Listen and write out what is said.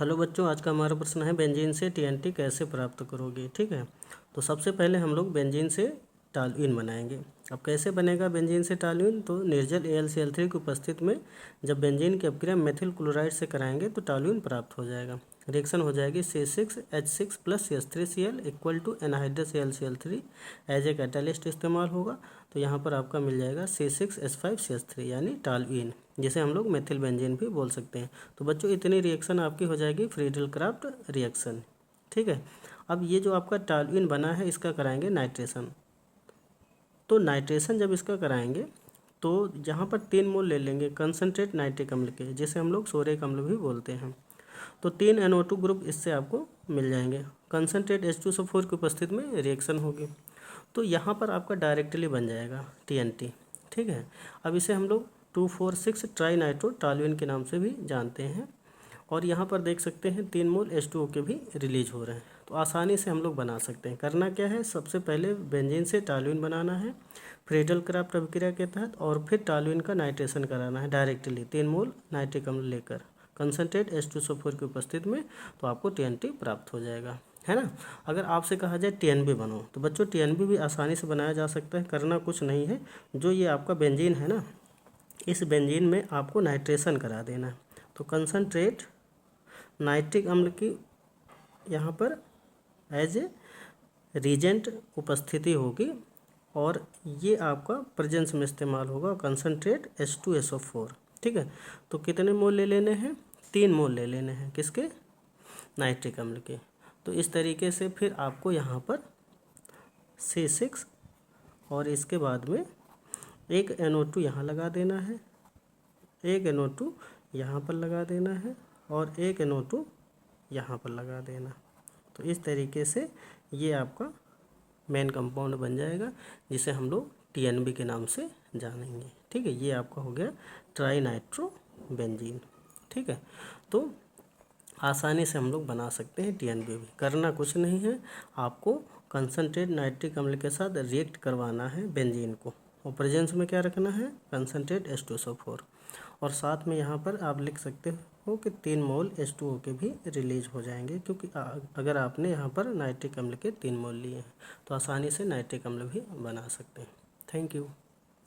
Hello बच्चों, आज का हमारा प्रश्न है बेंजीन से टीएनटी कैसे प्राप्त करोगे। ठीक है, तो सबसे पहले हम लोग बेंजीन से टॉल्यूइन बनाएंगे। अब कैसे बनेगा बेंजीन से टॉल्यूइन, तो निर्जल AlCl3 की उपस्थित में जब बेंजीन की अपक्रिया मेथिल क्लोराइड से कराएंगे तो टॉल्यूइन प्राप्त हो जाएगा। रिएक्शन हो जाएगी C6H6 + CH3Cl equal to anhydrous AlCl3 as a catalyst इस्तेमाल होगा। तो यहाँ पर आपका मिल जाएगा C6H5CH3 यानी टॉल्यूइन, जिसे हम लोग मेथिल बेंजीन भी बोल सकते हैं। तो बच्चों इतनी रिएक्शन आपकी हो जाएगी फ्रीडल क्राफ्ट रिएक्शन। ठीक है, अब ये जो आपका टॉल्यूइन बना है इसका कराएंगे नाइट्रेशन। तो नाइट्रेशन जब इसका कराएंगे तो यहाँ पर 3 मोल ले लेंगे कंसनट्रेट नाइट्रिक अम्ल के, जिसे हम लोग सोरेक अम्ल भी बोलते हैं। तो 3 NO2 ग्रुप इससे आपको मिल जाएंगे। कंसनट्रेट H2SO4 की उपस्थित में रिएक्शन होगी तो यहाँ पर आपका डायरेक्टली बन जाएगा TNT। ठीक है, अब इसे हम लोग 2,4,6 ट्राई नाइट्रो टॉल्यूइन के नाम से भी जानते हैं। और यहाँ पर देख सकते हैं 3 मोल H2O के भी रिलीज हो रहे हैं। तो आसानी से हम लोग बना सकते हैं। करना क्या है, सबसे पहले बेंजीन से टॉल्यूइन बनाना है फ्रीडल क्राफ्ट अभिक्रिया के तहत, और फिर टॉल्यूइन का नाइट्रेशन कराना है डायरेक्टली 3 मोल नाइट्रिक अम्ल लेकर कंसनट्रेट H2SO4 की उपस्थिति में, तो आपको TNT प्राप्त हो जाएगा, है ना। अगर आपसे कहा जाए TNB बनो, तो बच्चों TNB भी आसानी से बनाया जा सकता है। करना कुछ नहीं है, जो ये आपका बेंजीन है ना, इस बेंजीन में आपको नाइट्रेशन करा देना है। तो कंसनट्रेट नाइट्रिक अम्ल की यहाँ पर एज ए रीजेंट उपस्थिति होगी और ये आपका प्रेजेंस में इस्तेमाल होगा कंसनट्रेट H2SO4। ठीक है, तो कितने मोल ले लेने हैं, 3 मोल ले लेने हैं, किसके, नाइट्रिक अम्ल के। तो इस तरीके से फिर आपको यहाँ पर C6 और इसके बाद में एक NO2 यहाँ लगा देना है, एक NO2 यहाँ पर लगा देना है और एक NO2 यहाँ पर लगा देना। तो इस तरीके से ये आपका मेन कंपाउंड बन जाएगा, जिसे हम लोग TNB के नाम से जानेंगे। ठीक है, ये आपका हो गया ट्राई नाइट्रो बेंजीन। ठीक है, तो आसानी से हम लोग बना सकते हैं TNB भी। करना कुछ नहीं है, आपको कंसनट्रेट नाइट्रिक अम्ल के साथ रिएक्ट करवाना है बेंजीन को, और प्रेजेंस में क्या रखना है, कंसनट्रेट H2SO4। और साथ में यहाँ पर आप लिख सकते हो कि 3 मोल H2O के भी रिलीज हो जाएंगे, क्योंकि अगर आपने यहाँ पर नाइट्रिक अम्ल के 3 मोल लिए हैं तो आसानी से नाइट्रिक अम्ल भी बना सकते हैं। Thank you.